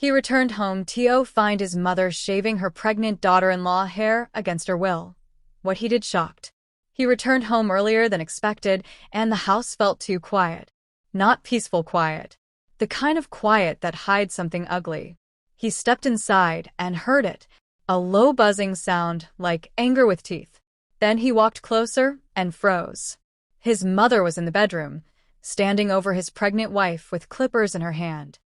He returned home to find his mother shaving her pregnant daughter-in-law hair against her will. What he did shocked. He returned home earlier than expected, and the house felt too quiet. Not peaceful quiet. The kind of quiet that hides something ugly. He stepped inside and heard it, a low buzzing sound like anger with teeth. Then he walked closer and froze. His mother was in the bedroom, standing over his pregnant wife with clippers in her hand.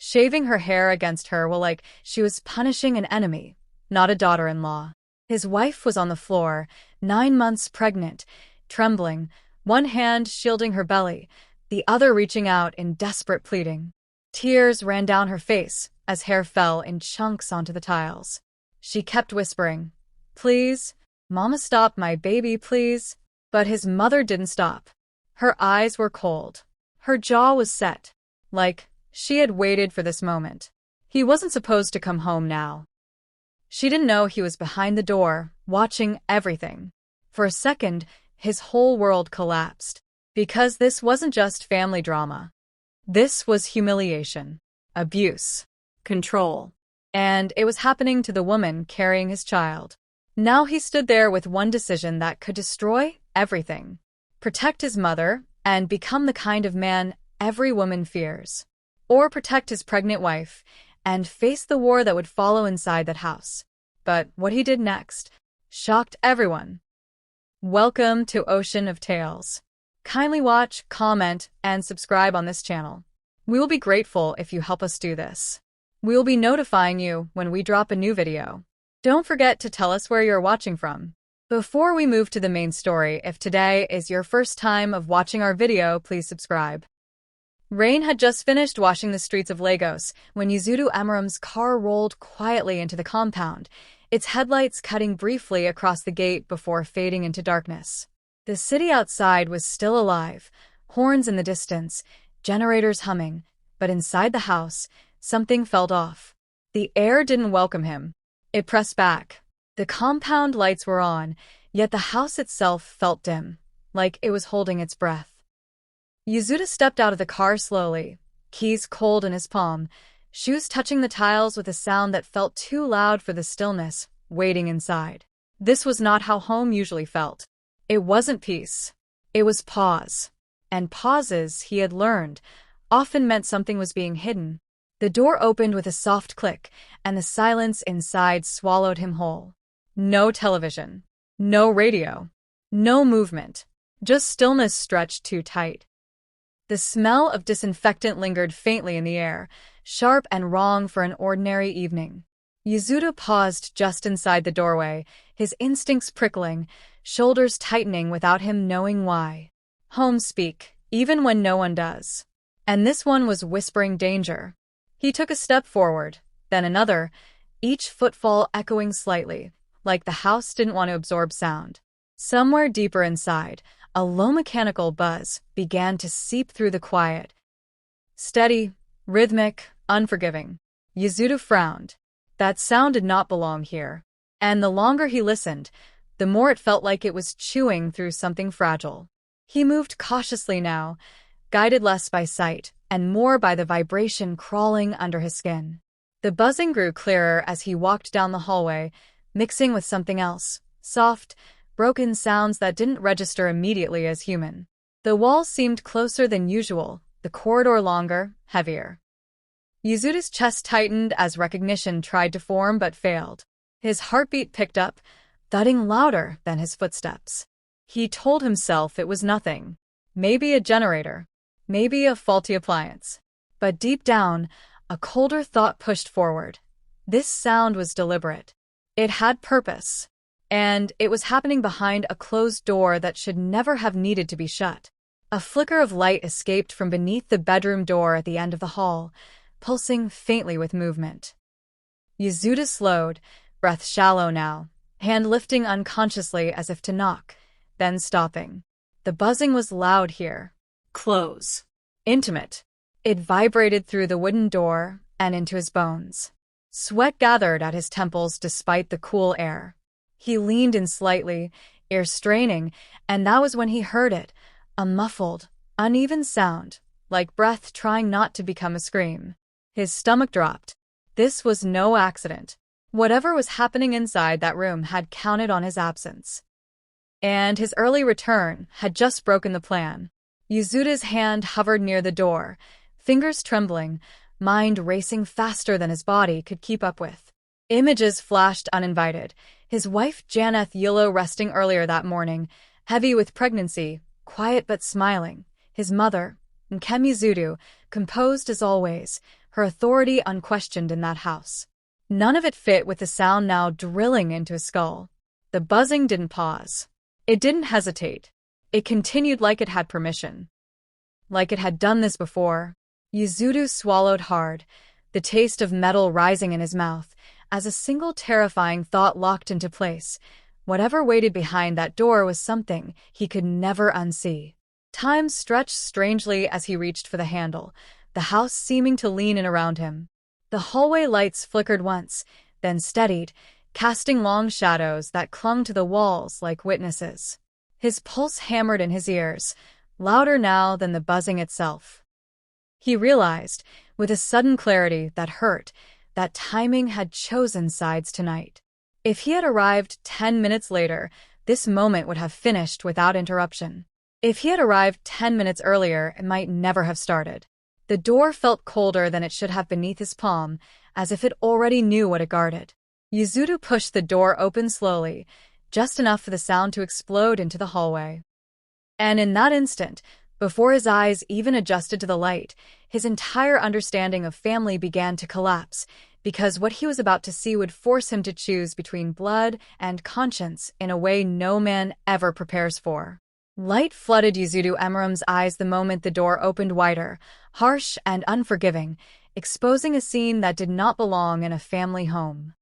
Shaving her hair against her like she was punishing an enemy, not a daughter-in-law. His wife was on the floor, 9 months pregnant, trembling, one hand shielding her belly, the other reaching out in desperate pleading. Tears ran down her face as hair fell in chunks onto the tiles. She kept whispering, "Please, Mama, stop my baby, please." But his mother didn't stop. Her eyes were cold. Her jaw was set, like she had waited for this moment. He wasn't supposed to come home now. She didn't know he was behind the door, watching everything. For a second, his whole world collapsed. Because this wasn't just family drama. This was humiliation, abuse, control. And it was happening to the woman carrying his child. Now he stood there with one decision that could destroy everything. Protect his mother and become the kind of man every woman fears. Or protect his pregnant wife and face the war that would follow inside that house. But what he did next shocked everyone. Welcome to Ocean of Tales. Kindly watch, comment, and subscribe on this channel. We will be grateful if you help us do this. We will be notifying you when we drop a new video. Don't forget to tell us where you're watching from. Before we move to the main story, if today is your first time of watching our video, please subscribe. Rain had just finished washing the streets of Lagos when Yeztutu Emiram's car rolled quietly into the compound, its headlights cutting briefly across the gate before fading into darkness. The city outside was still alive, horns in the distance, generators humming, but inside the house, something felt off. The air didn't welcome him. It pressed back. The compound lights were on, yet the house itself felt dim, like it was holding its breath. Yeztutu stepped out of the car slowly, keys cold in his palm, shoes touching the tiles with a sound that felt too loud for the stillness, waiting inside. This was not how home usually felt. It wasn't peace. It was pause. And pauses, he had learned, often meant something was being hidden. The door opened with a soft click, and the silence inside swallowed him whole. No television. No radio. No movement. Just stillness stretched too tight. The smell of disinfectant lingered faintly in the air, sharp and wrong for an ordinary evening. Yeztutu paused just inside the doorway, his instincts prickling, shoulders tightening without him knowing why. Home speak, even when no one does. And this one was whispering danger. He took a step forward, then another, each footfall echoing slightly, like the house didn't want to absorb sound. Somewhere deeper inside, a low mechanical buzz began to seep through the quiet. Steady, rhythmic, unforgiving. Yeztutu frowned. That sound did not belong here. And the longer he listened, the more it felt like it was chewing through something fragile. He moved cautiously now, guided less by sight and more by the vibration crawling under his skin. The buzzing grew clearer as he walked down the hallway, mixing with something else, soft, broken sounds that didn't register immediately as human. The walls seemed closer than usual, the corridor longer, heavier. Yeztutu's chest tightened as recognition tried to form but failed. His heartbeat picked up, thudding louder than his footsteps. He told himself it was nothing. Maybe a generator. Maybe a faulty appliance. But deep down, a colder thought pushed forward. This sound was deliberate. It had purpose. And it was happening behind a closed door that should never have needed to be shut. A flicker of light escaped from beneath the bedroom door at the end of the hall, pulsing faintly with movement. Yeztutu slowed, breath shallow now, hand lifting unconsciously as if to knock, then stopping. The buzzing was loud here. Close. Intimate. It vibrated through the wooden door and into his bones. Sweat gathered at his temples despite the cool air. He leaned in slightly, ear straining, and that was when he heard it, a muffled, uneven sound, like breath trying not to become a scream. His stomach dropped. This was no accident. Whatever was happening inside that room had counted on his absence. And his early return had just broken the plan. Yuzuta's hand hovered near the door, fingers trembling, mind racing faster than his body could keep up with. Images flashed uninvited. His wife Janeth Yilo resting earlier that morning, heavy with pregnancy, quiet but smiling. His mother, Nkem Yuzudu, composed as always, her authority unquestioned in that house. None of it fit with the sound now drilling into his skull. The buzzing didn't pause. It didn't hesitate. It continued like it had permission. Like it had done this before. Yuzudu swallowed hard, the taste of metal rising in his mouth, as a single terrifying thought locked into place. Whatever waited behind that door was something he could never unsee. Time stretched strangely as he reached for the handle, the house seeming to lean in around him. The hallway lights flickered once, then steadied, casting long shadows that clung to the walls like witnesses. His pulse hammered in his ears, louder now than the buzzing itself. He realized, with a sudden clarity that hurt, that timing had chosen sides tonight. If he had arrived 10 minutes later, this moment would have finished without interruption. If he had arrived 10 minutes earlier, it might never have started. The door felt colder than it should have beneath his palm, as if it already knew what it guarded. Yuzudu pushed the door open slowly, just enough for the sound to explode into the hallway. And in that instant, before his eyes even adjusted to the light, his entire understanding of family began to collapse, because what he was about to see would force him to choose between blood and conscience in a way no man ever prepares for. Light flooded Yuzudu Emeram's eyes the moment the door opened wider, harsh and unforgiving, exposing a scene that did not belong in a family home.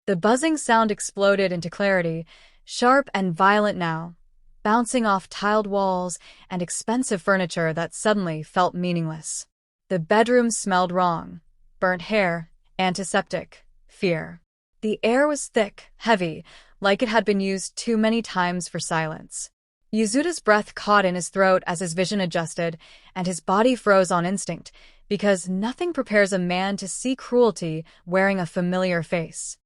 The buzzing sound exploded into clarity, sharp and violent now, bouncing off tiled walls and expensive furniture that suddenly felt meaningless. The bedroom smelled wrong, burnt hair, antiseptic, fear. The air was thick, heavy, like it had been used too many times for silence. Yuzuda's breath caught in his throat as his vision adjusted, and his body froze on instinct, because nothing prepares a man to see cruelty wearing a familiar face.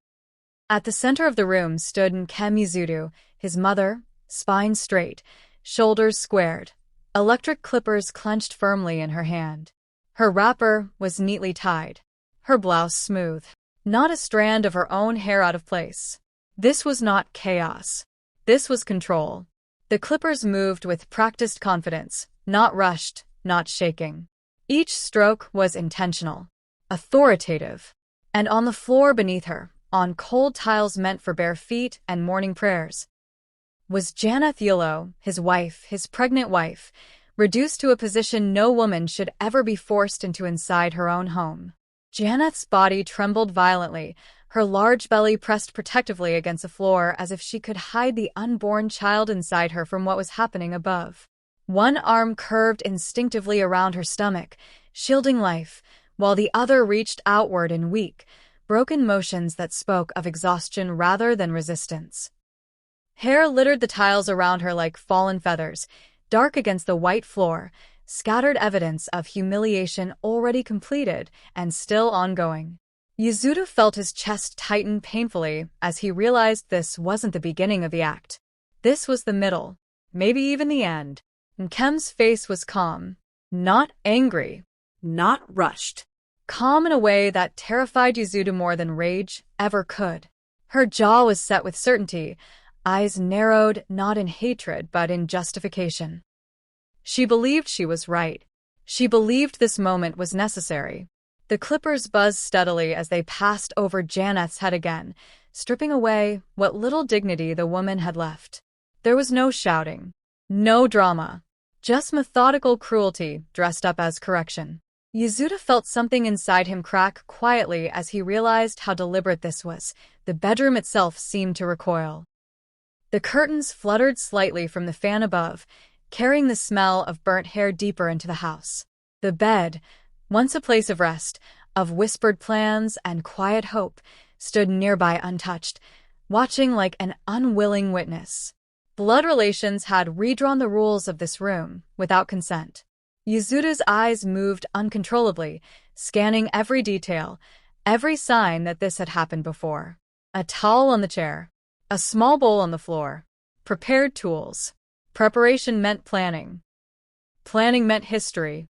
At the center of the room stood Nkem Yuzudu, his mother, spine straight, shoulders squared, electric clippers clenched firmly in her hand. Her wrapper was neatly tied, her blouse smooth, not a strand of her own hair out of place. This was not chaos. This was control. The clippers moved with practiced confidence, not rushed, not shaking. Each stroke was intentional, authoritative, and on the floor beneath her, on cold tiles meant for bare feet and morning prayers, was Janeth Yilo, his wife, his pregnant wife, reduced to a position no woman should ever be forced into inside her own home. Janeth's body trembled violently, her large belly pressed protectively against the floor as if she could hide the unborn child inside her from what was happening above. One arm curved instinctively around her stomach, shielding life, while the other reached outward in weak, broken motions that spoke of exhaustion rather than resistance. Hair littered the tiles around her like fallen feathers, dark against the white floor, scattered evidence of humiliation already completed and still ongoing. Yuzudu felt his chest tighten painfully as he realized this wasn't the beginning of the act. This was the middle, maybe even the end. Nkem's face was calm, not angry, not rushed. Calm in a way that terrified Yuzudu more than rage ever could. Her jaw was set with certainty, eyes narrowed not in hatred but in justification. She believed she was right. She believed this moment was necessary. The clippers buzzed steadily as they passed over Janeth's head again, stripping away what little dignity the woman had left. There was no shouting, no drama, just methodical cruelty dressed up as correction. Yuzuda felt something inside him crack quietly as he realized how deliberate this was. The bedroom itself seemed to recoil. The curtains fluttered slightly from the fan above, carrying the smell of burnt hair deeper into the house. The bed, once a place of rest, of whispered plans and quiet hope, stood nearby untouched, watching like an unwilling witness. Blood relations had redrawn the rules of this room without consent. Yuzuta's eyes moved uncontrollably, scanning every detail, every sign that this had happened before. A towel on the chair. A small bowl on the floor. Prepared tools. Preparation meant planning. Planning meant history.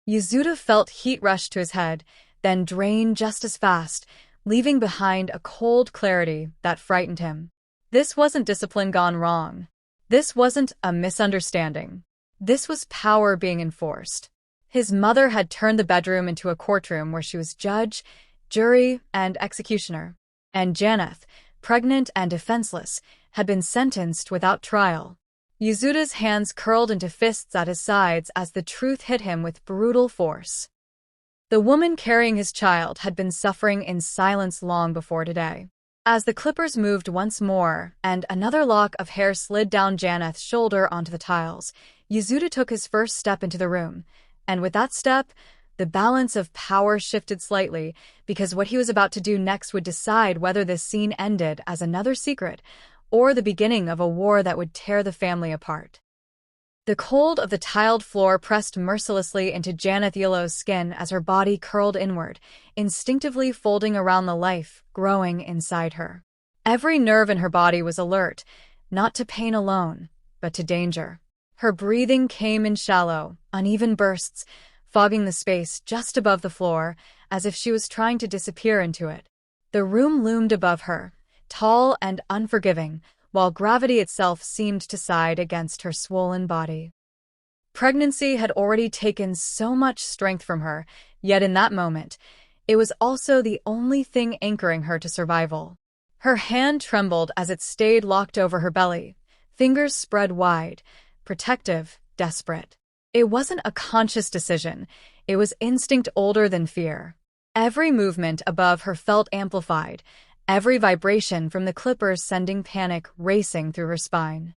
Yuzuta felt heat rush to his head, then drain just as fast, leaving behind a cold clarity that frightened him. This wasn't discipline gone wrong. This wasn't a misunderstanding. This was power being enforced. His mother had turned the bedroom into a courtroom where she was judge, jury, and executioner. And Janeth, pregnant and defenseless, had been sentenced without trial. Yuzuta's hands curled into fists at his sides as the truth hit him with brutal force. The woman carrying his child had been suffering in silence long before today. As the clippers moved once more and another lock of hair slid down Janeth's shoulder onto the tiles, Yuzuta took his first step into the room, and with that step, the balance of power shifted slightly, because what he was about to do next would decide whether this scene ended as another secret or the beginning of a war that would tear the family apart. The cold of the tiled floor pressed mercilessly into Janeth Yellow's skin as her body curled inward, instinctively folding around the life growing inside her. Every nerve in her body was alert, not to pain alone, but to danger. Her breathing came in shallow, uneven bursts, fogging the space just above the floor, as if she was trying to disappear into it. The room loomed above her, tall and unforgiving, while gravity itself seemed to side against her swollen body. Pregnancy had already taken so much strength from her, yet in that moment, it was also the only thing anchoring her to survival. Her hand trembled as it stayed locked over her belly, fingers spread wide, protective, desperate. It wasn't a conscious decision, it was instinct older than fear. Every movement above her felt amplified, every vibration from the clippers sending panic racing through her spine.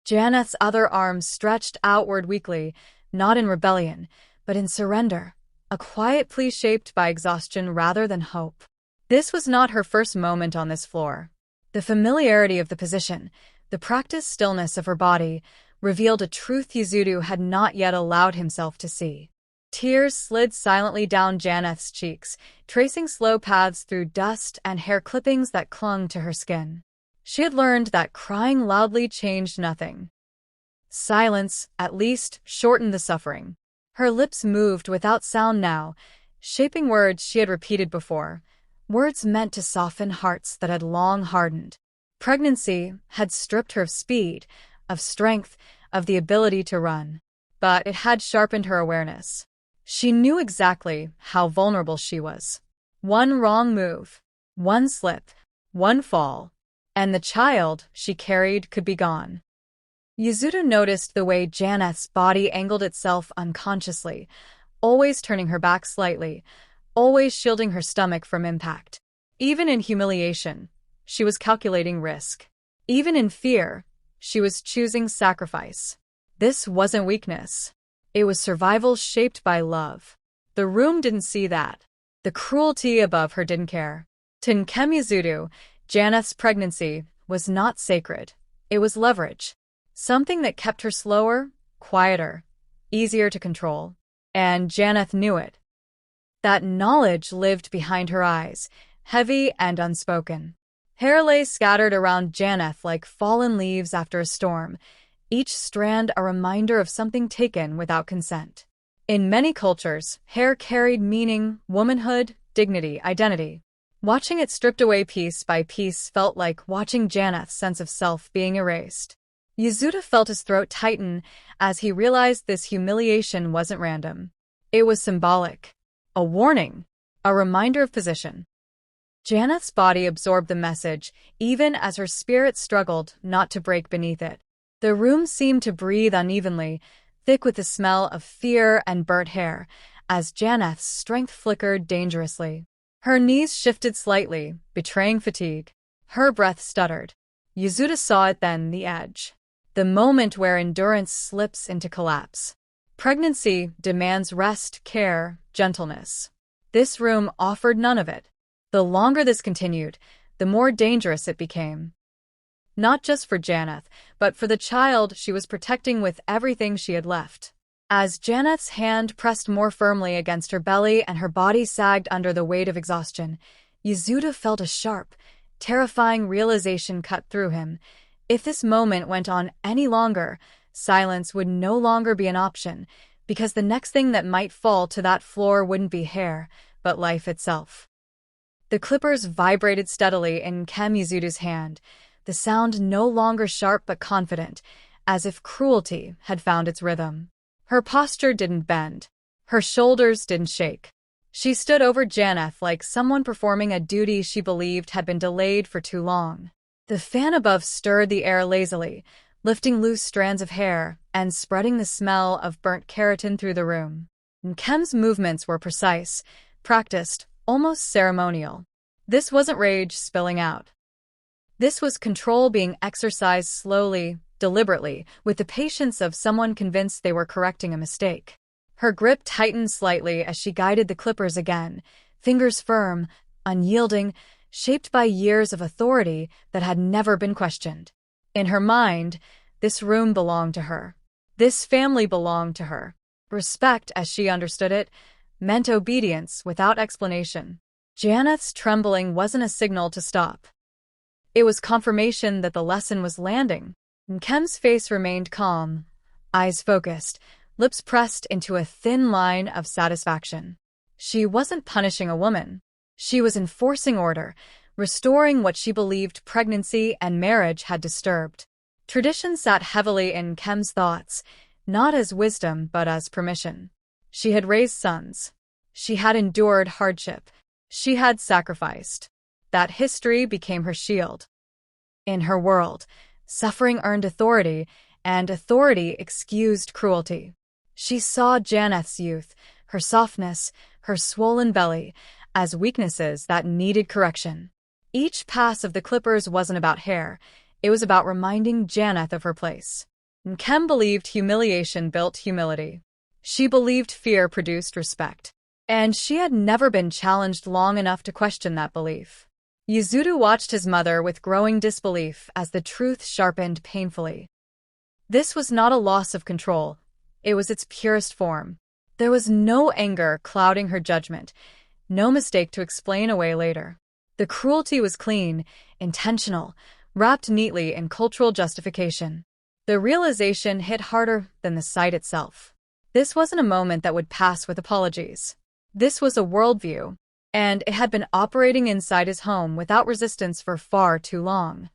Janeth's other arm stretched outward weakly, not in rebellion, but in surrender, a quiet plea shaped by exhaustion rather than hope. This was not her first moment on this floor. The familiarity of the position, the practiced stillness of her body, revealed a truth Yuzuta had not yet allowed himself to see. Tears slid silently down Janeth's cheeks, tracing slow paths through dust and hair clippings that clung to her skin. She had learned that crying loudly changed nothing. Silence, at least, shortened the suffering. Her lips moved without sound now, shaping words she had repeated before, words meant to soften hearts that had long hardened. Pregnancy had stripped her of speed, of strength, of the ability to run. But it had sharpened her awareness. She knew exactly how vulnerable she was. One wrong move, one slip, one fall, and the child she carried could be gone. Yuzuta noticed the way Janeth's body angled itself unconsciously, always turning her back slightly, always shielding her stomach from impact. Even in humiliation, she was calculating risk. Even in fear, she was choosing sacrifice. This wasn't weakness. It was survival shaped by love. The room didn't see that. The cruelty above her didn't care. To Nkem Yuzuta, Janeth's pregnancy was not sacred. It was leverage. Something that kept her slower, quieter, easier to control. And Janeth knew it. That knowledge lived behind her eyes, heavy and unspoken. Hair lay scattered around Janeth like fallen leaves after a storm, each strand a reminder of something taken without consent. In many cultures, hair carried meaning, womanhood, dignity, identity. Watching it stripped away piece by piece felt like watching Janeth's sense of self being erased. Yuzuta felt his throat tighten as he realized this humiliation wasn't random. It was symbolic. A warning. A reminder of position. Janeth's body absorbed the message, even as her spirit struggled not to break beneath it. The room seemed to breathe unevenly, thick with the smell of fear and burnt hair, as Janeth's strength flickered dangerously. Her knees shifted slightly, betraying fatigue. Her breath stuttered. Yuzuta saw it then, the edge. The moment where endurance slips into collapse. Pregnancy demands rest, care, gentleness. This room offered none of it. The longer this continued, the more dangerous it became. Not just for Janeth, but for the child she was protecting with everything she had left. As Janeth's hand pressed more firmly against her belly and her body sagged under the weight of exhaustion, Yasuda felt a sharp, terrifying realization cut through him. If this moment went on any longer, silence would no longer be an option, because the next thing that might fall to that floor wouldn't be hair, but life itself. The clippers vibrated steadily in Yasuda's hand, the sound no longer sharp but confident, as if cruelty had found its rhythm. Her posture didn't bend. Her shoulders didn't shake. She stood over Janeth like someone performing a duty she believed had been delayed for too long. The fan above stirred the air lazily, lifting loose strands of hair and spreading the smell of burnt keratin through the room. Nkem's movements were precise, practiced, almost ceremonial. This wasn't rage spilling out. This was control being exercised slowly, deliberately, with the patience of someone convinced they were correcting a mistake. Her grip tightened slightly as she guided the clippers again, fingers firm, unyielding, shaped by years of authority that had never been questioned. In her mind, this room belonged to her. This family belonged to her. Respect, as she understood it, meant obedience without explanation. Janeth's trembling wasn't a signal to stop. It was confirmation that the lesson was landing. Nkem's face remained calm, eyes focused, lips pressed into a thin line of satisfaction. She wasn't punishing a woman. She was enforcing order, restoring what she believed pregnancy and marriage had disturbed. Tradition sat heavily in Nkem's thoughts, not as wisdom but as permission. She had raised sons. She had endured hardship. She had sacrificed. That history became her shield. In her world, suffering earned authority, and authority excused cruelty. She saw Janeth's youth, her softness, her swollen belly, as weaknesses that needed correction. Each pass of the clippers wasn't about hair, it was about reminding Janeth of her place. Nkem believed humiliation built humility. She believed fear produced respect. And she had never been challenged long enough to question that belief. Yasuda watched his mother with growing disbelief as the truth sharpened painfully. This was not a loss of control. It was its purest form. There was no anger clouding her judgment, no mistake to explain away later. The cruelty was clean, intentional, wrapped neatly in cultural justification. The realization hit harder than the sight itself. This wasn't a moment that would pass with apologies. This was a worldview, and it had been operating inside his home without resistance for far too long.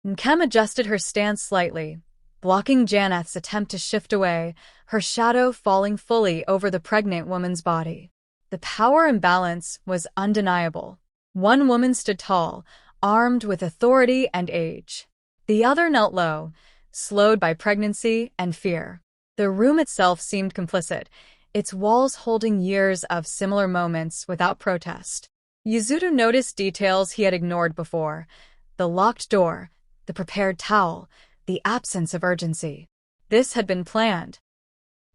Nkem adjusted her stance slightly, blocking Janeth's attempt to shift away, her shadow falling fully over the pregnant woman's body. The power imbalance was undeniable. One woman stood tall, armed with authority and age. The other knelt low, slowed by pregnancy and fear. The room itself seemed complicit, its walls holding years of similar moments without protest. Yasuda noticed details he had ignored before: the locked door, the prepared towel, the absence of urgency. This had been planned.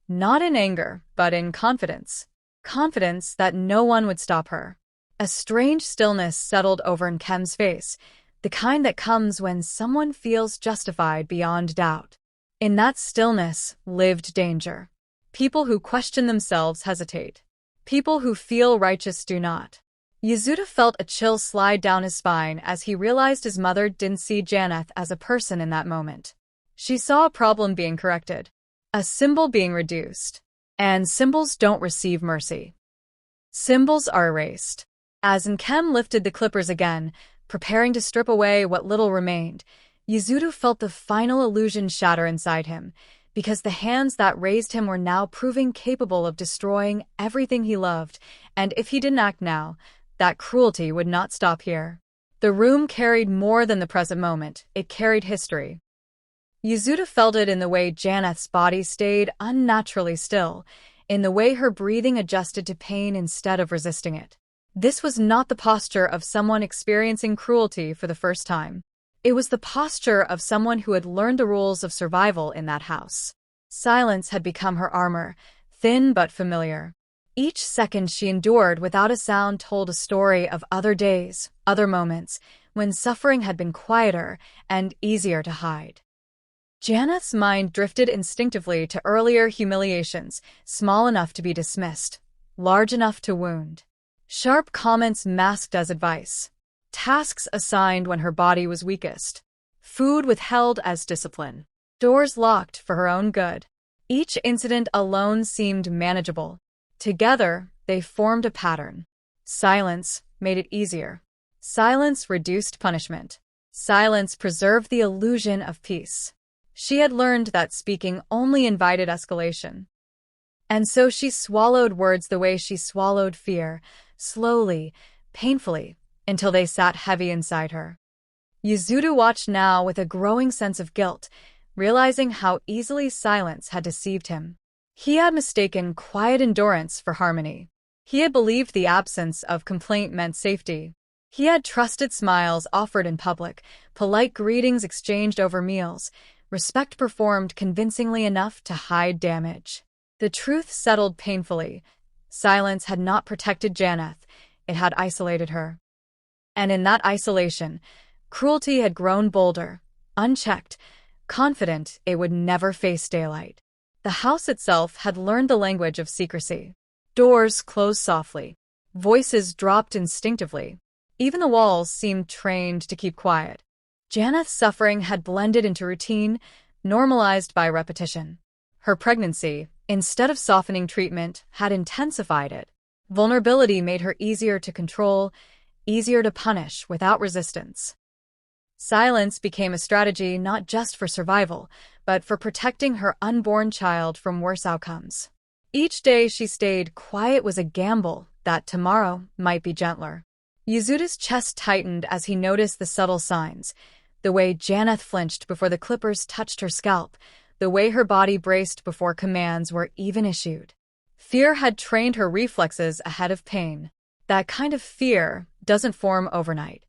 Not in anger, but in confidence. Confidence that no one would stop her. A strange stillness settled over Nkem's face, the kind that comes when someone feels justified beyond doubt. In that stillness lived danger. People who question themselves hesitate. People who feel righteous do not. Yasuda felt a chill slide down his spine as he realized his mother didn't see Janeth as a person in that moment. She saw a problem being corrected, a symbol being reduced. And symbols don't receive mercy. Symbols are erased. As Nkem lifted the clippers again, preparing to strip away what little remained, Yasuda felt the final illusion shatter inside him, because the hands that raised him were now proving capable of destroying everything he loved, and if he didn't act now, that cruelty would not stop here. The room carried more than the present moment, it carried history. Yasuda felt it in the way Janeth's body stayed unnaturally still, in the way her breathing adjusted to pain instead of resisting it. This was not the posture of someone experiencing cruelty for the first time. It was the posture of someone who had learned the rules of survival in that house. Silence had become her armor, thin but familiar. Each second she endured without a sound told a story of other days, other moments, when suffering had been quieter and easier to hide. Janeth's mind drifted instinctively to earlier humiliations, small enough to be dismissed, large enough to wound. Sharp comments masked as advice. Tasks assigned when her body was weakest. Food withheld as discipline. Doors locked for her own good. Each incident alone seemed manageable. Together, they formed a pattern. Silence made it easier. Silence reduced punishment. Silence preserved the illusion of peace. She had learned that speaking only invited escalation. And so she swallowed words the way she swallowed fear, slowly, painfully, until they sat heavy inside her. Yuzuru watched now with a growing sense of guilt, realizing how easily silence had deceived him. He had mistaken quiet endurance for harmony. He had believed the absence of complaint meant safety. He had trusted smiles offered in public, polite greetings exchanged over meals, respect performed convincingly enough to hide damage. The truth settled painfully. Silence had not protected Janeth, it had isolated her. And in that isolation, cruelty had grown bolder, unchecked, confident it would never face daylight. The house itself had learned the language of secrecy. Doors closed softly. Voices dropped instinctively. Even the walls seemed trained to keep quiet. Janeth's suffering had blended into routine, normalized by repetition. Her pregnancy, instead of softening treatment, had intensified it. Vulnerability made her easier to control, easier to punish without resistance. Silence became a strategy not just for survival, but for protecting her unborn child from worse outcomes. Each day she stayed quiet was a gamble that tomorrow might be gentler. Yuzuru's chest tightened as he noticed the subtle signs, the way Janeth flinched before the clippers touched her scalp, the way her body braced before commands were even issued. Fear had trained her reflexes ahead of pain. That kind of fear doesn't form overnight.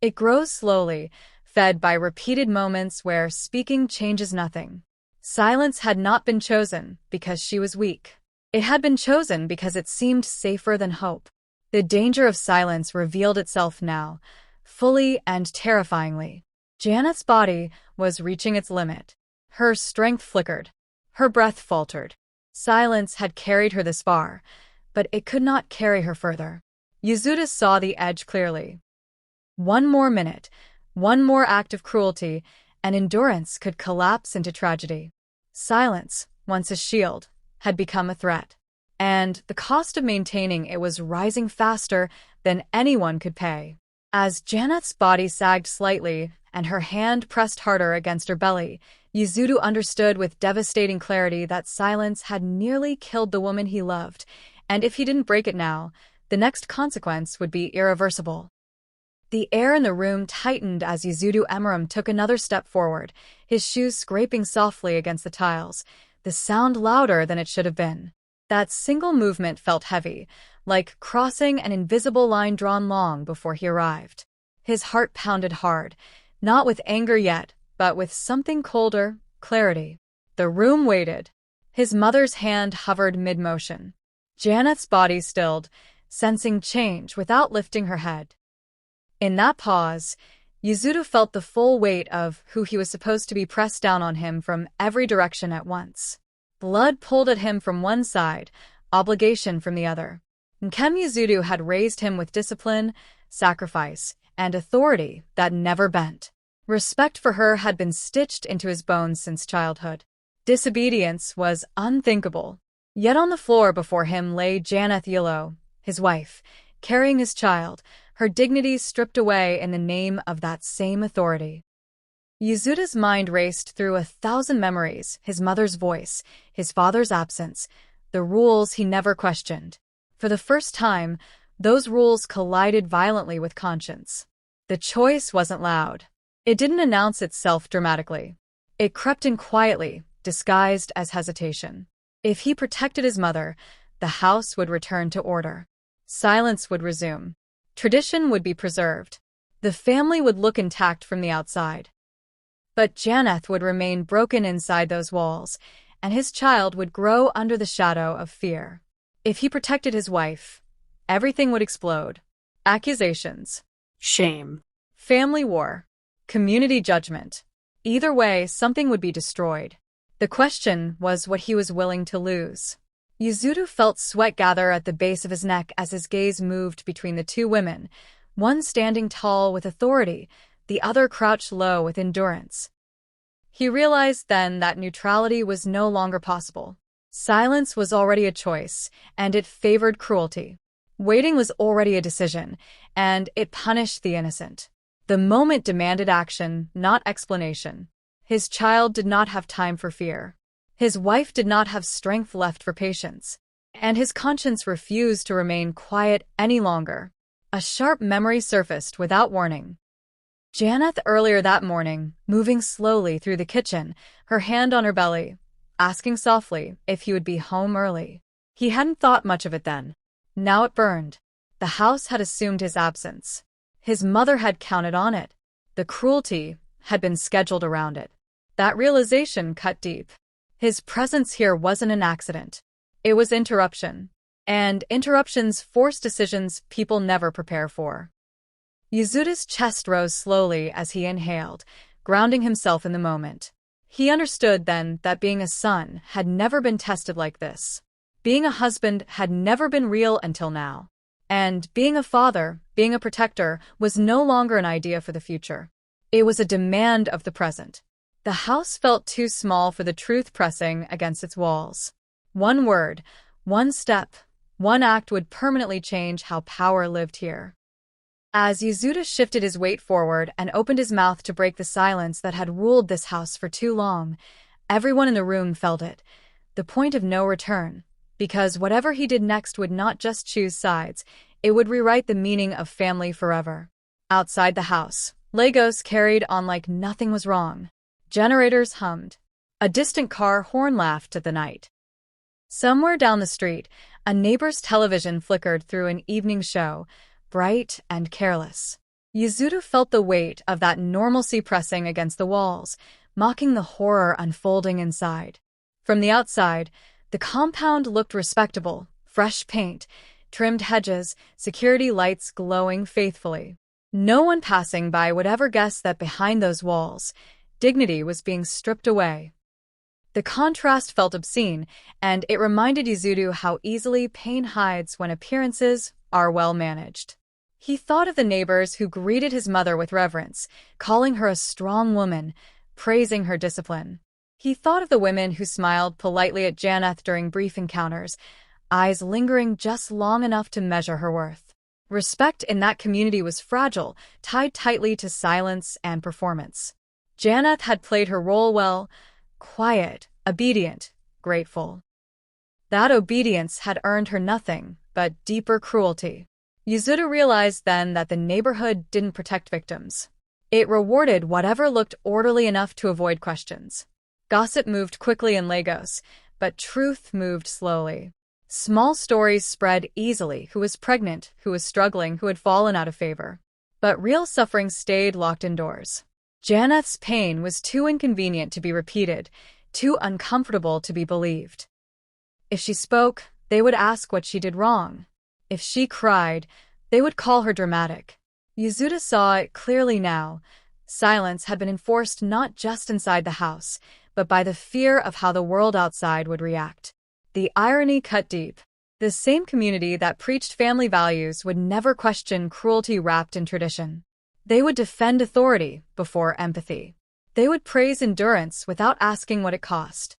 It grows slowly, fed by repeated moments where speaking changes nothing. Silence had not been chosen because she was weak. It had been chosen because it seemed safer than hope. The danger of silence revealed itself now, fully and terrifyingly. Janeth's body was reaching its limit. Her strength flickered. Her breath faltered. Silence had carried her this far, but it could not carry her further. Yuzuru saw the edge clearly. One more minute, one more act of cruelty, and endurance could collapse into tragedy. Silence, once a shield, had become a threat. And the cost of maintaining it was rising faster than anyone could pay. As Janeth's body sagged slightly and her hand pressed harder against her belly, Yuzuru understood with devastating clarity that silence had nearly killed the woman he loved, and if he didn't break it now, the next consequence would be irreversible. The air in the room tightened as Yuzuru Emeram took another step forward, his shoes scraping softly against the tiles, the sound louder than it should have been. That single movement felt heavy, like crossing an invisible line drawn long before he arrived. His heart pounded hard, not with anger yet, but with something colder, clarity. The room waited. His mother's hand hovered mid-motion. Janeth's body stilled, sensing change without lifting her head. In that pause, Yuzuru felt the full weight of who he was supposed to be pressed down on him from every direction at once. Blood pulled at him from one side, obligation from the other. Nkem Yuzuru had raised him with discipline, sacrifice, and authority that never bent. Respect for her had been stitched into his bones since childhood. Disobedience was unthinkable. Yet on the floor before him lay Janeth Yilo, his wife, carrying his child, her dignity stripped away in the name of that same authority. Yuzuru's mind raced through 1,000 memories, his mother's voice, his father's absence, the rules he never questioned. For the first time, those rules collided violently with conscience. The choice wasn't loud. It didn't announce itself dramatically. It crept in quietly, disguised as hesitation. If he protected his mother, the house would return to order. Silence would resume. Tradition would be preserved. The family would look intact from the outside. But Janeth would remain broken inside those walls, and his child would grow under the shadow of fear. If he protected his wife, everything would explode. Accusations. Shame. Family war. Community judgment. Either way, something would be destroyed. The question was what he was willing to lose. Yuzuru felt sweat gather at the base of his neck as his gaze moved between the two women, one standing tall with authority, the other crouched low with endurance. He realized then that neutrality was no longer possible. Silence was already a choice, and it favored cruelty. Waiting was already a decision, and it punished the innocent. The moment demanded action, not explanation. His child did not have time for fear. His wife did not have strength left for patience. And his conscience refused to remain quiet any longer. A sharp memory surfaced without warning. Janeth earlier that morning, moving slowly through the kitchen, her hand on her belly, asking softly if he would be home early. He hadn't thought much of it then. Now it burned. The house had assumed his absence. His mother had counted on it. The cruelty had been scheduled around it. That realization cut deep. His presence here wasn't an accident. It was interruption. And interruptions force decisions people never prepare for. Yuzuru's chest rose slowly as he inhaled, grounding himself in the moment. He understood then that being a son had never been tested like this. Being a husband had never been real until now. And being a father, being a protector, was no longer an idea for the future. It was a demand of the present. The house felt too small for the truth pressing against its walls. One word, one step, one act would permanently change how power lived here. As Yuzuru shifted his weight forward and opened his mouth to break the silence that had ruled this house for too long, everyone in the room felt it. The point of no return. Because whatever he did next would not just choose sides, it would rewrite the meaning of family forever. Outside the house, Lagos carried on like nothing was wrong. Generators hummed. A distant car horn laughed at the night. Somewhere down the street, a neighbor's television flickered through an evening show, bright and careless. Yuzuru felt the weight of that normalcy pressing against the walls, mocking the horror unfolding inside. From the outside, the compound looked respectable, fresh paint, trimmed hedges, security lights glowing faithfully. No one passing by would ever guess that behind those walls, dignity was being stripped away. The contrast felt obscene, and it reminded Yuzuru how easily pain hides when appearances are well managed. He thought of the neighbors who greeted his mother with reverence, calling her a strong woman, praising her discipline. He thought of the women who smiled politely at Janeth during brief encounters, eyes lingering just long enough to measure her worth. Respect in that community was fragile, tied tightly to silence and performance. Janeth had played her role well, quiet, obedient, grateful. That obedience had earned her nothing but deeper cruelty. Yuzuru realized then that the neighborhood didn't protect victims. It rewarded whatever looked orderly enough to avoid questions. Gossip moved quickly in Lagos, but truth moved slowly. Small stories spread easily: who was pregnant, who was struggling, who had fallen out of favor. But real suffering stayed locked indoors. Janeth's pain was too inconvenient to be repeated, too uncomfortable to be believed. If she spoke, they would ask what she did wrong. If she cried, they would call her dramatic. Yuzuru saw it clearly now. Silence had been enforced not just inside the house, but by the fear of how the world outside would react. The irony cut deep. The same community that preached family values would never question cruelty wrapped in tradition. They would defend authority before empathy. They would praise endurance without asking what it cost.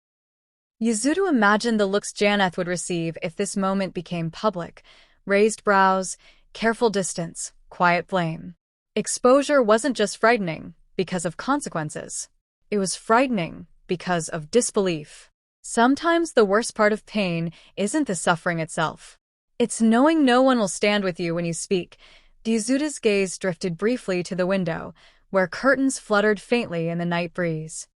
Yuzuru imagined the looks Janeth would receive if this moment became public: raised brows, careful distance, quiet blame. Exposure wasn't just frightening because of consequences. It was frightening because of disbelief. Sometimes the worst part of pain isn't the suffering itself. It's knowing no one will stand with you when you speak. Yuzuru's gaze drifted briefly to the window, where curtains fluttered faintly in the night breeze.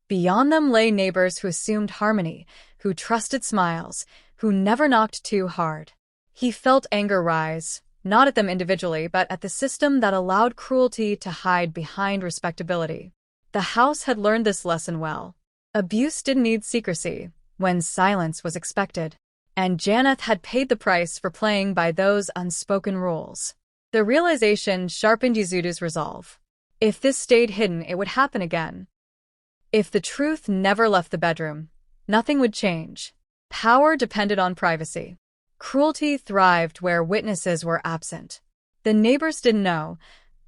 Beyond them lay neighbors who assumed harmony, who trusted smiles, who never knocked too hard. He felt anger rise, not at them individually, but at the system that allowed cruelty to hide behind respectability. The house had learned this lesson well. Abuse didn't need secrecy when silence was expected, and Janeth had paid the price for playing by those unspoken rules. The realization sharpened Yuzuru's resolve. If this stayed hidden, it would happen again. If the truth never left the bedroom, nothing would change. Power depended on privacy. Cruelty thrived where witnesses were absent. The neighbors didn't know,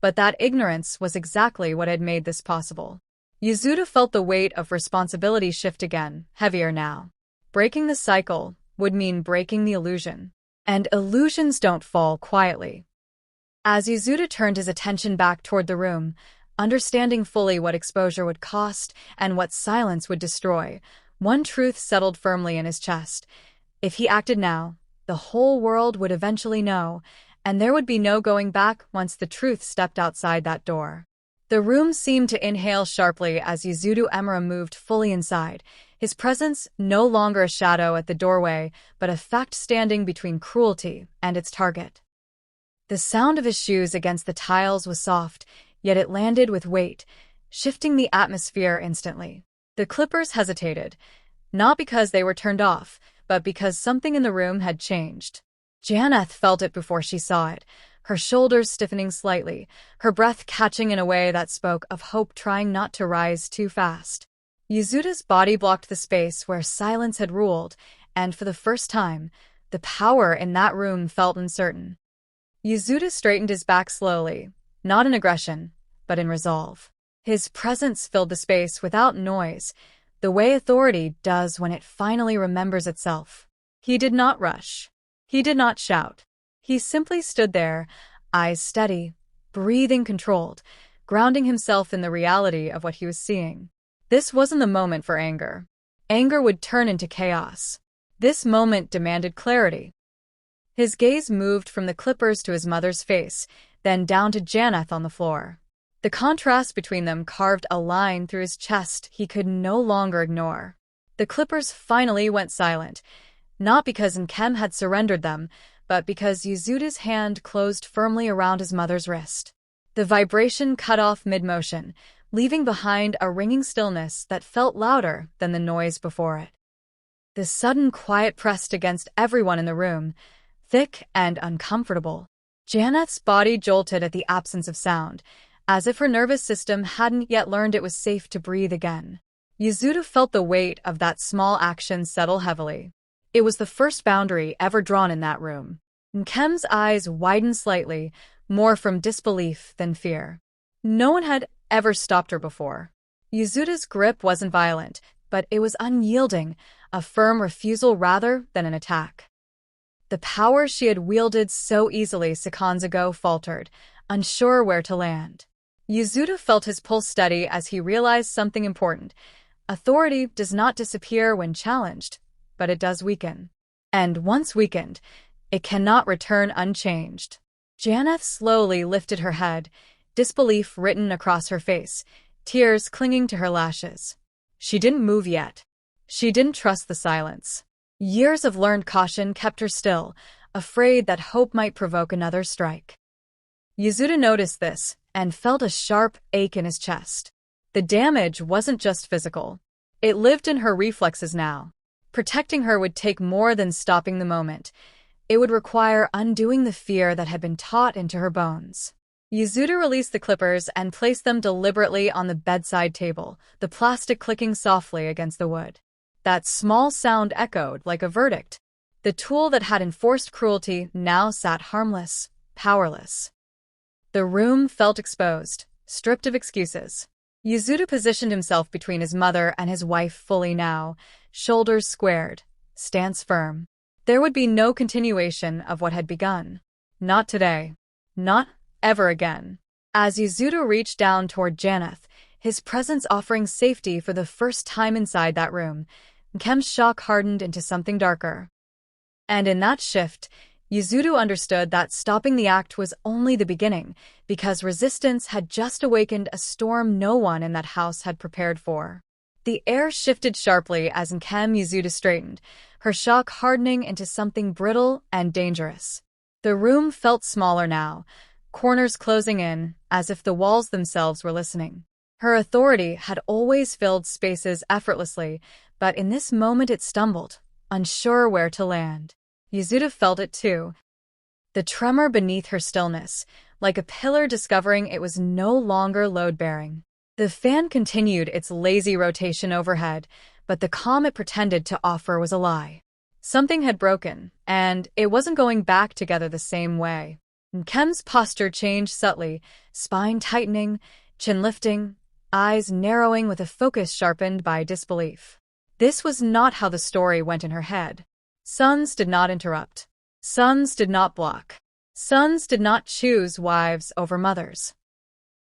but that ignorance was exactly what had made this possible. Yasuda felt the weight of responsibility shift again, heavier now. Breaking the cycle would mean breaking the illusion. And illusions don't fall quietly. As Yasuda turned his attention back toward the room, understanding fully what exposure would cost and what silence would destroy, one truth settled firmly in his chest. If he acted now, the whole world would eventually know, and there would be no going back once the truth stepped outside that door. The room seemed to inhale sharply as Yasuda Emura moved fully inside, his presence no longer a shadow at the doorway, but a fact standing between cruelty and its target. The sound of his shoes against the tiles was soft, yet it landed with weight, shifting the atmosphere instantly. The clippers hesitated, not because they were turned off, but because something in the room had changed. Janeth felt it before she saw it, her shoulders stiffening slightly, her breath catching in a way that spoke of hope trying not to rise too fast. Yasuda's body blocked the space where silence had ruled, and for the first time, the power in that room felt uncertain. Yasuda straightened his back slowly, not in aggression, but in resolve. His presence filled the space without noise, the way authority does when it finally remembers itself. He did not rush. He did not shout. He simply stood there, eyes steady, breathing controlled, grounding himself in the reality of what he was seeing. This wasn't the moment for anger. Anger would turn into chaos. This moment demanded clarity. His gaze moved from the clippers to his mother's face, then down to Janeth on the floor. The contrast between them carved a line through his chest he could no longer ignore. The clippers finally went silent, not because Nkem had surrendered them, but because Yasuda's hand closed firmly around his mother's wrist. The vibration cut off mid-motion, leaving behind a ringing stillness that felt louder than the noise before it. The sudden quiet pressed against everyone in the room, thick and uncomfortable. Janeth's body jolted at the absence of sound, as if her nervous system hadn't yet learned it was safe to breathe again. Yasuda felt the weight of that small action settle heavily. It was the first boundary ever drawn in that room. Nkem's eyes widened slightly, more from disbelief than fear. No one had ever stopped her before. Yasuda's grip wasn't violent, but it was unyielding, a firm refusal rather than an attack. The power she had wielded so easily seconds ago faltered, unsure where to land. Yasuda felt his pulse steady as he realized something important. Authority does not disappear when challenged, but it does weaken. And once weakened, it cannot return unchanged. Janeth slowly lifted her head, disbelief written across her face, tears clinging to her lashes. She didn't move yet. She didn't trust the silence. Years of learned caution kept her still, afraid that hope might provoke another strike. Yasuda noticed this and felt a sharp ache in his chest. The damage wasn't just physical. It lived in her reflexes now. Protecting her would take more than stopping the moment. It would require undoing the fear that had been taught into her bones. Yasuda released the clippers and placed them deliberately on the bedside table, the plastic clicking softly against the wood. That small sound echoed like a verdict. The tool that had enforced cruelty now sat harmless, powerless. The room felt exposed, stripped of excuses. Yasuda positioned himself between his mother and his wife fully now, shoulders squared, stance firm. There would be no continuation of what had begun. Not today. Not ever again. As Yasuda reached down toward Janeth, his presence offering safety for the first time inside that room, Nkem's shock hardened into something darker. And in that shift, Yasuda understood that stopping the act was only the beginning, because resistance had just awakened a storm no one in that house had prepared for. The air shifted sharply as Nkem Yasuda straightened, her shock hardening into something brittle and dangerous. The room felt smaller now, corners closing in, as if the walls themselves were listening. Her authority had always filled spaces effortlessly, but in this moment it stumbled, unsure where to land. Yasuda felt it too. The tremor beneath her stillness, like a pillar discovering it was no longer load-bearing. The fan continued its lazy rotation overhead, but the calm it pretended to offer was a lie. Something had broken, and it wasn't going back together the same way. Nkem's posture changed subtly, spine tightening, chin lifting, eyes narrowing with a focus sharpened by disbelief. This was not how the story went in her head. Sons did not interrupt. Sons did not block. Sons did not choose wives over mothers.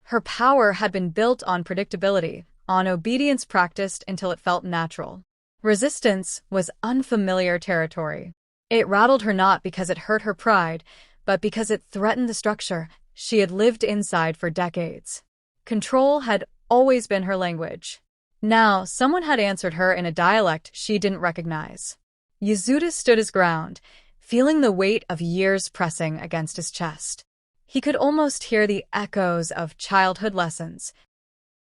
Her power had been built on predictability, on obedience practiced until it felt natural. Resistance was unfamiliar territory. It rattled her not because it hurt her pride, but because it threatened the structure she had lived inside for decades. Control had always been her language. Now, someone had answered her in a dialect she didn't recognize. Yasuda stood his ground, feeling the weight of years pressing against his chest. He could almost hear the echoes of childhood lessons.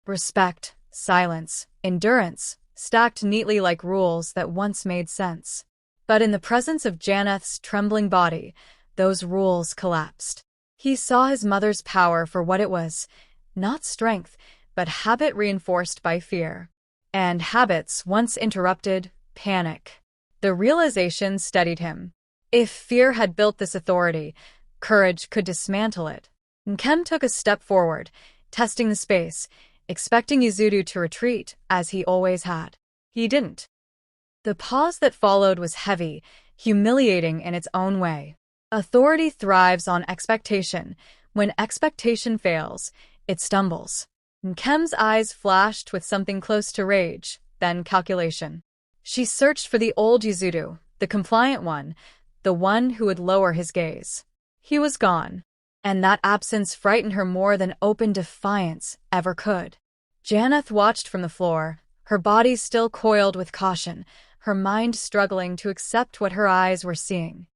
Respect, silence, endurance, stacked neatly like rules that once made sense. But in the presence of Janeth's trembling body, those rules collapsed. He saw his mother's power for what it was, not strength, but habit reinforced by fear. And habits, once interrupted, panic. The realization steadied him. If fear had built this authority, courage could dismantle it. Nkem took a step forward, testing the space, expecting Yasuda to retreat, as he always had. He didn't. The pause that followed was heavy, humiliating in its own way. Authority thrives on expectation. When expectation fails, it stumbles. Nkem's eyes flashed with something close to rage, then calculation. She searched for the old Yasuda, the compliant one, the one who would lower his gaze. He was gone, and that absence frightened her more than open defiance ever could. Janeth watched from the floor, her body still coiled with caution, her mind struggling to accept what her eyes were seeing.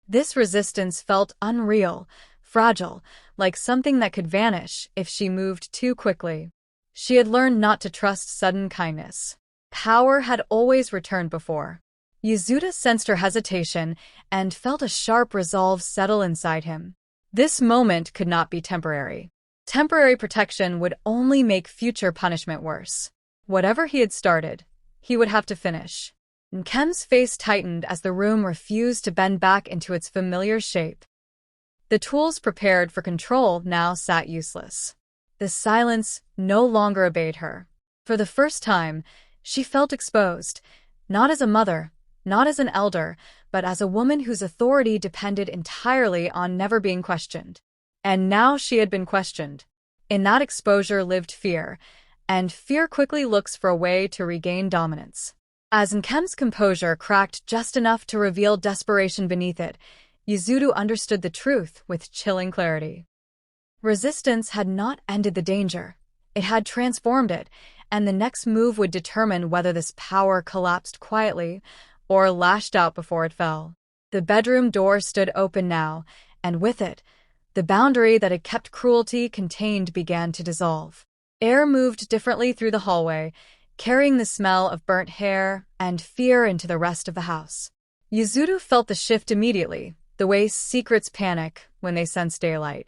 This resistance felt unreal, fragile, like something that could vanish if she moved too quickly. She had learned not to trust sudden kindness. Power had always returned before. Yasuda sensed her hesitation and felt a sharp resolve settle inside him. This moment could not be temporary. Temporary protection would only make future punishment worse. Whatever he had started, he would have to finish. Nkem's face tightened as the room refused to bend back into its familiar shape. The tools prepared for control now sat useless. The silence no longer obeyed her. For the first time, she felt exposed, not as a mother, not as an elder, but as a woman whose authority depended entirely on never being questioned. And now she had been questioned. In that exposure lived fear, and fear quickly looks for a way to regain dominance. As Nkem's composure cracked just enough to reveal desperation beneath it, Yasuda understood the truth with chilling clarity. Resistance had not ended the danger. It had transformed it, and the next move would determine whether this power collapsed quietly or lashed out before it fell. The bedroom door stood open now, and with it, the boundary that had kept cruelty contained began to dissolve. Air moved differently through the hallway, carrying the smell of burnt hair and fear into the rest of the house. Yasuda felt the shift immediately, the way secrets panic when they sense daylight.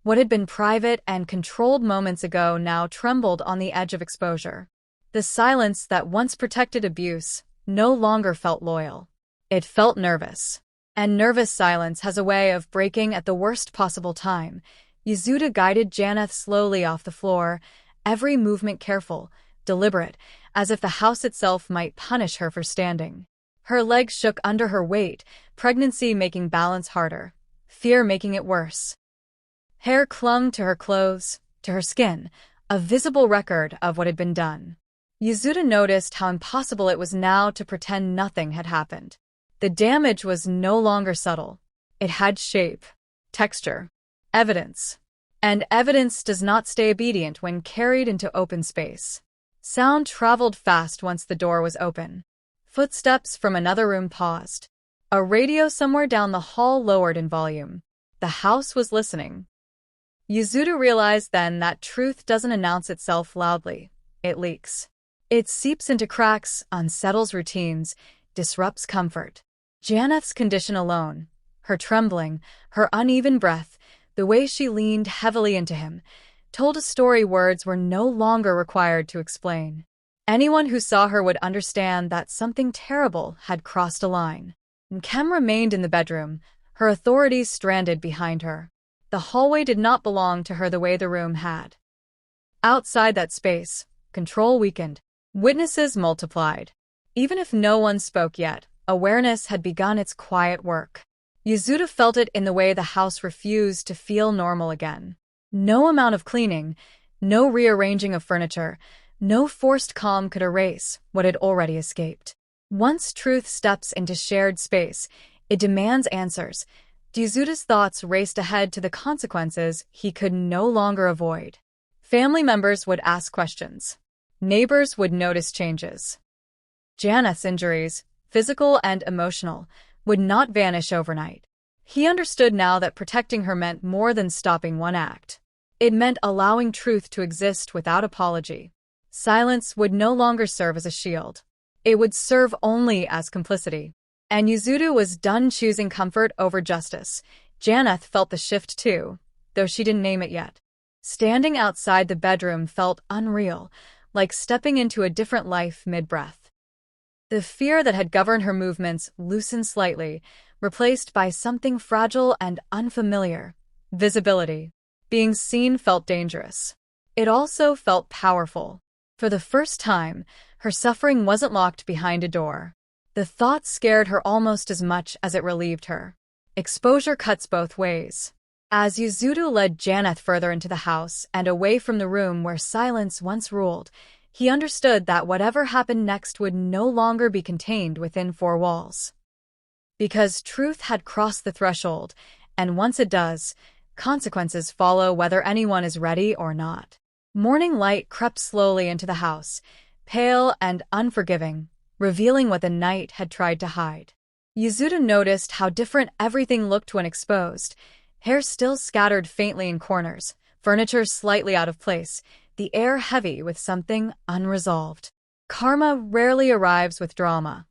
What had been private and controlled moments ago now trembled on the edge of exposure. The silence that once protected abuse no longer felt loyal. It felt nervous. And nervous silence has a way of breaking at the worst possible time. Yasuda guided Janeth slowly off the floor, every movement careful, deliberate, as if the house itself might punish her for standing. Her legs shook under her weight, pregnancy making balance harder, fear making it worse. Hair clung to her clothes, to her skin, a visible record of what had been done. Yasuda noticed how impossible it was now to pretend nothing had happened. The damage was no longer subtle. It had shape, texture, evidence. And evidence does not stay obedient when carried into open space. Sound traveled fast once the door was open. Footsteps from another room paused. A radio somewhere down the hall lowered in volume. The house was listening. Yasuda realized then that truth doesn't announce itself loudly. It leaks. It seeps into cracks, unsettles routines, disrupts comfort. Janeth's condition alone, her trembling, her uneven breath, The way she leaned heavily into him told a story words were no longer required to explain. Anyone who saw her would understand that something terrible had crossed a line. Nkem remained in the bedroom, her authorities stranded behind her. The hallway did not belong to her the way the room had. Outside that space, control weakened. Witnesses multiplied. Even if no one spoke yet, awareness had begun its quiet work. Yasuda felt it in the way the house refused to feel normal again. No amount of cleaning, no rearranging of furniture, no forced calm could erase what had already escaped. Once truth steps into shared space, it demands answers. Yasuda's thoughts raced ahead to the consequences he could no longer avoid. Family members would ask questions. Neighbors would notice changes. Janeth's injuries, physical and emotional, would not vanish overnight. He understood now that protecting her meant more than stopping one act. It meant allowing truth to exist without apology. Silence would no longer serve as a shield. It would serve only as complicity. And Yasuda was done choosing comfort over justice. Janeth felt the shift too, though she didn't name it yet. Standing outside the bedroom felt unreal, like stepping into a different life mid-breath. The fear that had governed her movements loosened slightly, replaced by something fragile and unfamiliar. Visibility. Being seen felt dangerous. It also felt powerful. For the first time, her suffering wasn't locked behind a door. The thought scared her almost as much as it relieved her. Exposure cuts both ways. As Yasuda led Janeth further into the house and away from the room where silence once ruled, he understood that whatever happened next would no longer be contained within four walls. Because truth had crossed the threshold, and once it does, consequences follow whether anyone is ready or not. Morning light crept slowly into the house, pale and unforgiving, revealing what the night had tried to hide. Yasuda noticed how different everything looked when exposed. Hair still scattered faintly in corners, furniture slightly out of place, the air heavy with something unresolved. Karma rarely arrives with drama.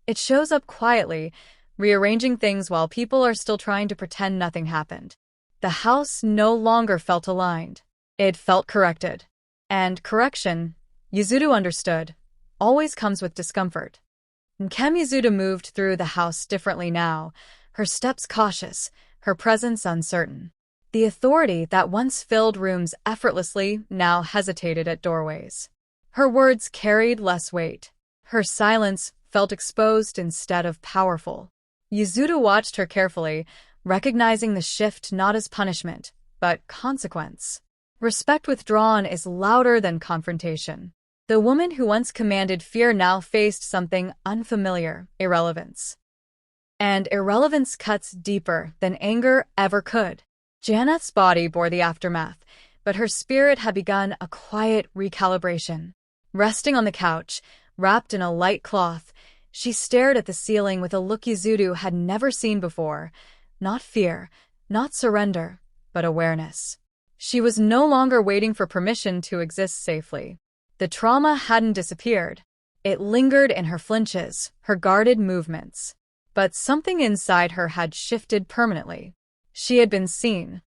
It shows up quietly, rearranging things while people are still trying to pretend nothing happened. The house no longer felt aligned. It felt corrected. And correction, Yasuda understood, always comes with discomfort. Nkem Yasuda moved through the house differently now, her steps cautious, her presence uncertain. The authority that once filled rooms effortlessly now hesitated at doorways. Her words carried less weight. Her silence felt exposed instead of powerful. Yasuda watched her carefully, recognizing the shift not as punishment, but consequence. Respect withdrawn is louder than confrontation. The woman who once commanded fear now faced something unfamiliar, irrelevance. And irrelevance cuts deeper than anger ever could. Janeth's body bore the aftermath, but her spirit had begun a quiet recalibration. Resting on the couch, wrapped in a light cloth, she stared at the ceiling with a look Yasuda had never seen before. Not fear, not surrender, but awareness. She was no longer waiting for permission to exist safely. The trauma hadn't disappeared. It lingered in her flinches, her guarded movements. But something inside her had shifted permanently. She had been seen.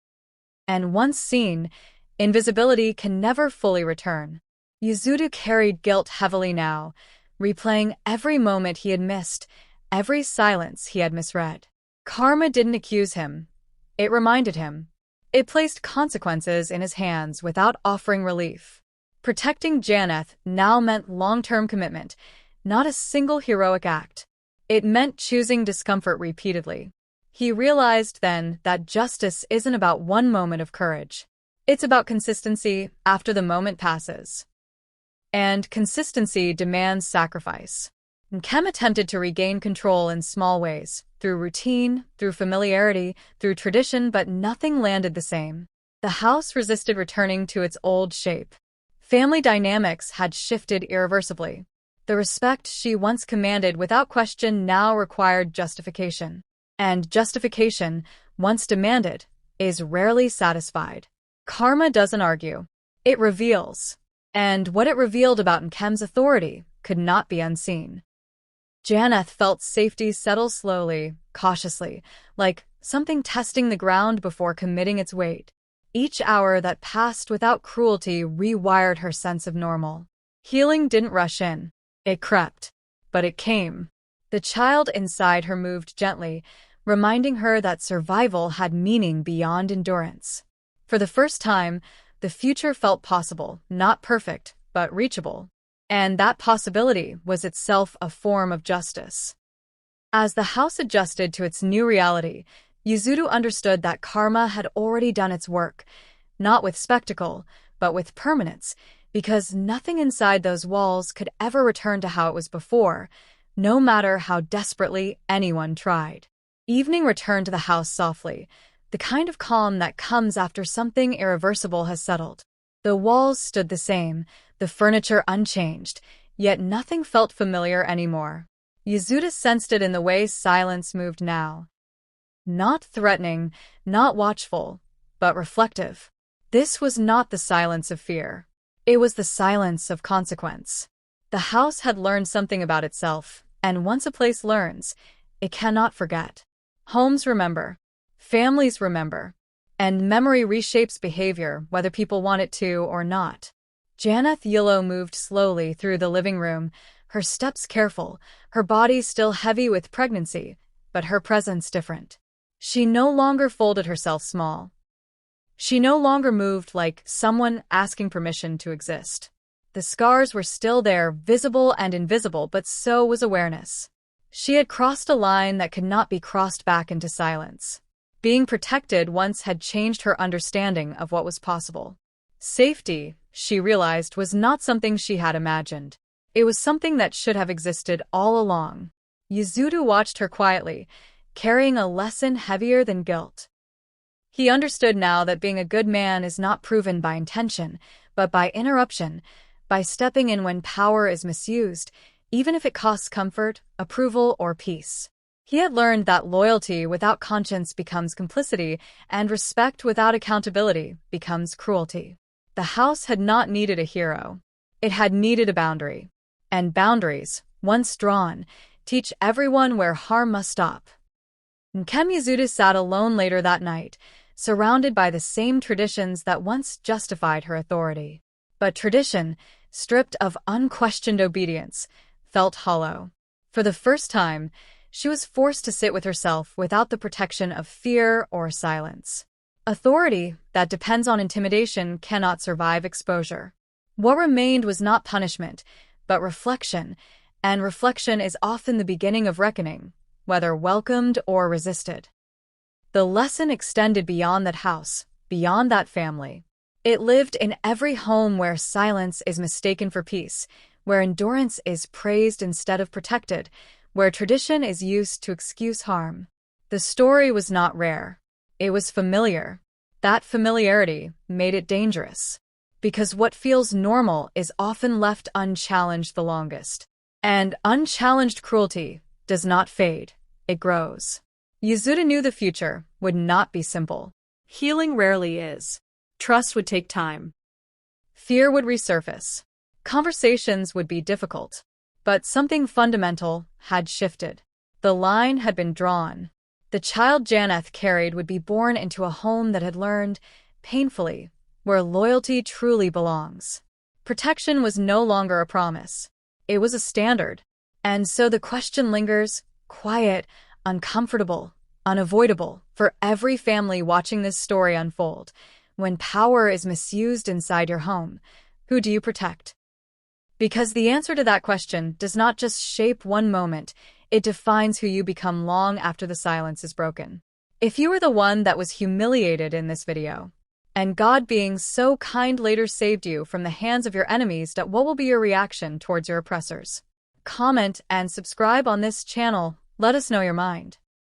And once seen, invisibility can never fully return. Yasuda carried guilt heavily now, replaying every moment he had missed, every silence he had misread. Karma didn't accuse him. It reminded him. It placed consequences in his hands without offering relief. Protecting Janeth now meant long-term commitment, not a single heroic act. It meant choosing discomfort repeatedly. He realized then that justice isn't about one moment of courage. It's about consistency after the moment passes. And consistency demands sacrifice. Nkem attempted to regain control in small ways, through routine, through familiarity, through tradition, but nothing landed the same. The house resisted returning to its old shape. Family dynamics had shifted irreversibly. The respect she once commanded without question now required justification. And justification, once demanded, is rarely satisfied. Karma doesn't argue. It reveals. And what it revealed about Nkem's authority could not be unseen. Janeth felt safety settle slowly, cautiously, like something testing the ground before committing its weight. Each hour that passed without cruelty rewired her sense of normal. Healing didn't rush in. It crept. But it came. The child inside her moved gently, reminding her that survival had meaning beyond endurance. For the first time, the future felt possible, not perfect, but reachable. And that possibility was itself a form of justice. As the house adjusted to its new reality, Yuzuru understood that karma had already done its work, not with spectacle, but with permanence, because nothing inside those walls could ever return to how it was before, no matter how desperately anyone tried. Evening returned to the house softly, the kind of calm that comes after something irreversible has settled. The walls stood the same, the furniture unchanged, yet nothing felt familiar anymore. Yuzuru sensed it in the way silence moved now. Not threatening, not watchful, but reflective. This was not the silence of fear. It was the silence of consequence. The house had learned something about itself, and once a place learns, it cannot forget. Homes remember. Families remember. And memory reshapes behavior, whether people want it to or not. Janeth Yellow moved slowly through the living room, her steps careful, her body still heavy with pregnancy, but her presence different. She no longer folded herself small. She no longer moved like someone asking permission to exist. The scars were still there, visible and invisible, but so was awareness. She had crossed a line that could not be crossed back into silence. Being protected once had changed her understanding of what was possible. Safety, she realized, was not something she had imagined. It was something that should have existed all along. Yuzuru watched her quietly, carrying a lesson heavier than guilt. He understood now that being a good man is not proven by intention, but by interruption, by stepping in when power is misused, even if it costs comfort, approval, or peace. He had learned that loyalty without conscience becomes complicity, and respect without accountability becomes cruelty. The house had not needed a hero. It had needed a boundary. And boundaries, once drawn, teach everyone where harm must stop. Nkem Yuzuru sat alone later that night, surrounded by the same traditions that once justified her authority. But tradition, stripped of unquestioned obedience, felt hollow. For the first time, she was forced to sit with herself without the protection of fear or silence. Authority that depends on intimidation cannot survive exposure. What remained was not punishment, but reflection, and reflection is often the beginning of reckoning, whether welcomed or resisted. The lesson extended beyond that house, beyond that family. It lived in every home where silence is mistaken for peace, where endurance is praised instead of protected, where tradition is used to excuse harm. The story was not rare. It was familiar. That familiarity made it dangerous. Because what feels normal is often left unchallenged the longest. And unchallenged cruelty does not fade, it grows. Yuzuru knew the future would not be simple. Healing rarely is. Trust would take time. Fear would resurface. Conversations would be difficult. But something fundamental had shifted. The line had been drawn. The child Janeth carried would be born into a home that had learned, painfully, where loyalty truly belongs. Protection was no longer a promise. It was a standard. And so the question lingers, quiet, uncomfortable, unavoidable, for every family watching this story unfold. When power is misused inside your home, who do you protect? Because the answer to that question does not just shape one moment, it defines who you become long after the silence is broken. If you were the one that was humiliated in this video, and God being so kind later saved you from the hands of your enemies, what will be your reaction towards your oppressors? Comment and subscribe on this channel. Let us know your mind.